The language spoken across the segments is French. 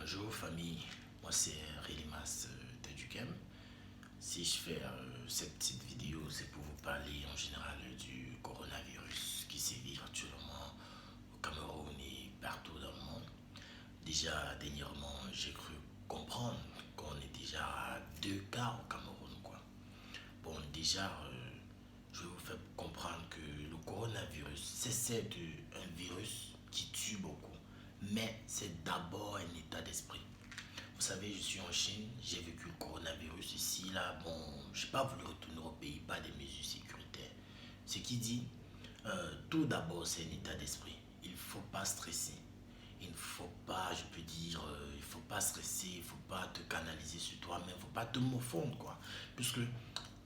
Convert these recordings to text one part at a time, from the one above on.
Bonjour famille, moi c'est Relimas de Ducam. Si je fais cette petite vidéo, c'est pour vous parler en général du coronavirus qui sévit actuellement au Cameroun et partout dans le monde. Déjà, dernièrement, j'ai cru comprendre qu'on est déjà à 2 cas au Cameroun, quoi. Bon, déjà, je vais vous faire comprendre que le coronavirus, c'est un virus qui tue beaucoup, mais c'est d'abord un état d'esprit. Vous savez, je suis en Chine, j'ai vécu le coronavirus ici, là, bon, j'ai pas voulu retourner au pays, pas des mesures sécuritaires. Ce qui dit, tout d'abord, c'est un état d'esprit. Il ne faut pas stresser. Il ne faut pas, je peux dire, il ne faut pas stresser, il ne faut pas te canaliser sur toi-même, il ne faut pas te morfondre, quoi. Puisque,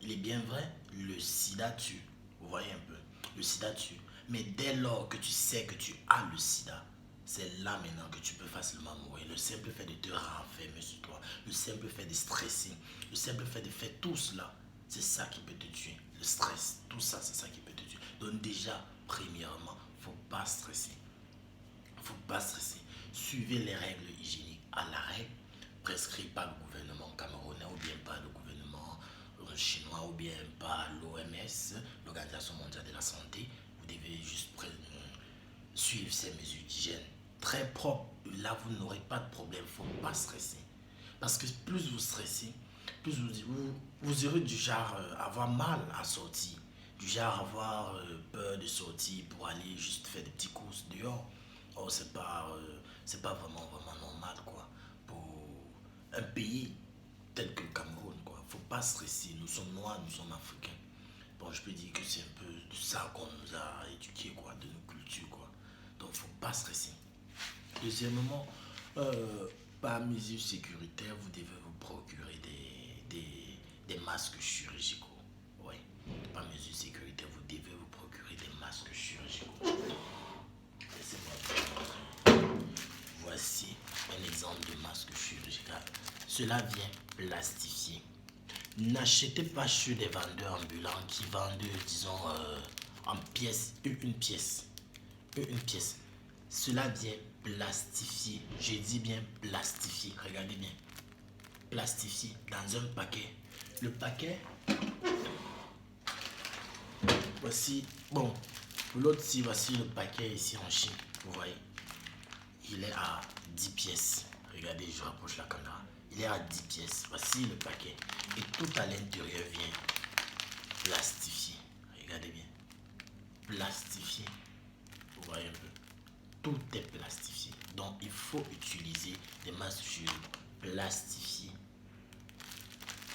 il est bien vrai, le sida tue. Vous voyez un peu, le sida tue. Mais dès lors que tu sais que tu as le sida, c'est là maintenant que tu peux facilement mourir. Le simple fait de te renfermer sur toi, le simple fait de stresser, le simple fait de faire tout cela, c'est ça qui peut te tuer. Le stress, tout ça, c'est ça qui peut te tuer. Donc déjà, premièrement, il ne faut pas stresser. Il ne faut pas stresser. Suivez les règles hygiéniques à la règle, prescrites par le gouvernement camerounais ou bien par le gouvernement chinois ou bien par l'OMS, l'Organisation mondiale de la santé. Vous devez juste suivre ces mesures d'hygiène très propres. Là, vous n'aurez pas de problème. Il ne faut pas stresser. Parce que plus vous stressez, plus vous aurez du genre avoir mal à sortir. Du genre avoir peur de sortir pour aller juste faire des petites courses dehors. Oh, c'est pas vraiment normal, quoi. Pour un pays tel que le Cameroun, quoi. Faut pas stresser. Nous sommes noirs, nous sommes africains. Bon, je peux dire que c'est un peu de ça qu'on nous a éduqués, quoi, de nos cultures, quoi. Donc, faut pas stresser. Deuxièmement, par mesure sécuritaire, vous devez vous procurer des masques chirurgicaux. Oui, par mesure sécuritaire, vous devez vous procurer des masques chirurgicaux. Laissez-moi vous montrer. Voici un exemple de masque chirurgical. Cela vient plastifier. N'achetez pas chez des vendeurs ambulants qui vendent, disons, en pièces, une pièce. Une pièce. Cela vient plastifier. Je dis bien plastifier. Regardez bien. Plastifier dans un paquet. Le paquet, voici. Bon, pour l'autre, si voici le paquet ici en Chine. Vous voyez, il est à 10 pièces. Regardez, je rapproche la caméra. Il est à 10 pièces. Voici le paquet. Et tout à l'intérieur vient plastifié. Regardez bien. Plastifié. Vous voyez un peu. Tout est plastifié. Donc, il faut utiliser des masques plastifiés.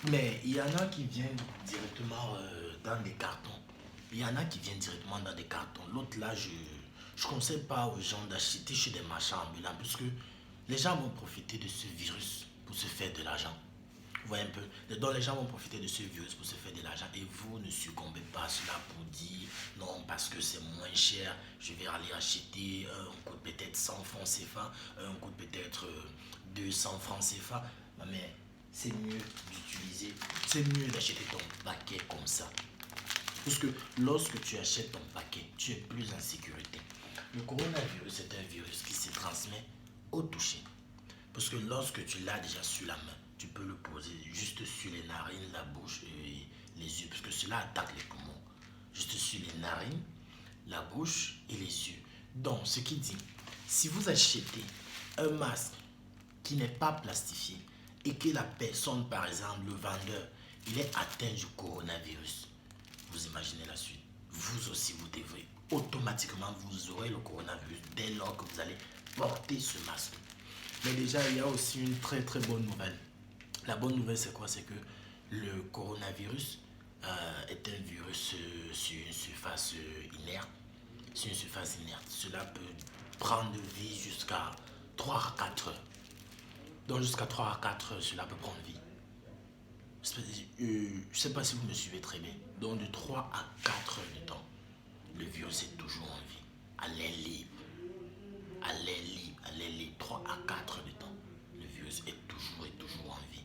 Mais il y en a qui viennent directement dans des cartons. Il y en a qui viennent directement dans des cartons. L'autre là, je ne conseille pas aux gens d'acheter chez des marchands ambulants puisque les gens vont profiter de ce virus pour se faire de l'argent. Vous voyez un peu. Donc les gens vont profiter de ce virus pour se faire de l'argent et vous ne succombez pas à cela pour dire non parce que c'est moins cher, je vais aller acheter un coûte peut-être 100 francs CFA, un coûte peut-être 200 francs CFA. Mais c'est mieux d'utiliser, c'est mieux d'acheter ton paquet comme ça. Parce que lorsque tu achètes ton paquet, tu es plus en sécurité. Le coronavirus est un virus qui se transmet au toucher. Parce que lorsque tu l'as déjà sur la main, tu peux le poser juste sur les narines, la bouche et les yeux. Parce que cela attaque les poumons. Juste sur les narines, la bouche et les yeux. Donc, ce qui dit, si vous achetez un masque qui n'est pas plastifié et que la personne, par exemple, le vendeur, il est atteint du coronavirus, vous imaginez la suite. Vous aussi, vous devrez automatiquement, vous aurez le coronavirus dès lors que vous allez porter ce masque. Mais déjà, il y a aussi une très très bonne nouvelle. La bonne nouvelle, c'est quoi? C'est que le coronavirus est un virus sur une surface inerte. Sur une surface inerte. Cela peut prendre vie jusqu'à 3 à 4 heures. Donc jusqu'à 3 à 4 heures, cela peut prendre vie. Je ne sais pas si vous me suivez très bien. Donc de 3 à 4 heures de temps, le virus est toujours en vie. À l'air libre. À l'air libre, à l'air libre. 3 à 4 heures de temps, le virus est toujours en vie.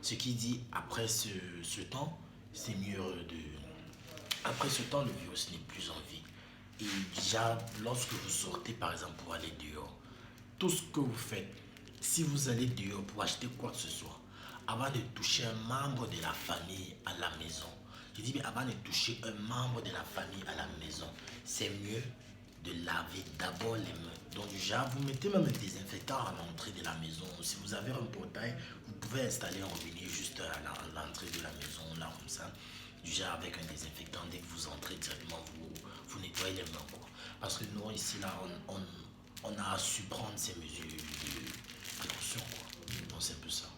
Ce qui dit, après ce temps, c'est mieux de... Après ce temps, le virus n'est plus en vie. Et déjà, lorsque vous sortez, par exemple, pour aller dehors, tout ce que vous faites, si vous allez dehors pour acheter quoi que ce soit, avant de toucher un membre de la famille à la maison, je dis bien avant de toucher un membre de la famille à la maison, c'est mieux de laver d'abord les mains. Donc déjà, vous mettez même un désinfectant à l'entrée de la maison. Si vous avez un portail, vous pouvez installer un robinet juste à l'entrée de la maison, là comme ça. Déjà avec un désinfectant, dès que vous entrez directement, vous nettoyez les mains. Quoi. Parce que nous, ici, là, on a su prendre ces mesures de précaution. Quoi. Donc c'est un peu ça.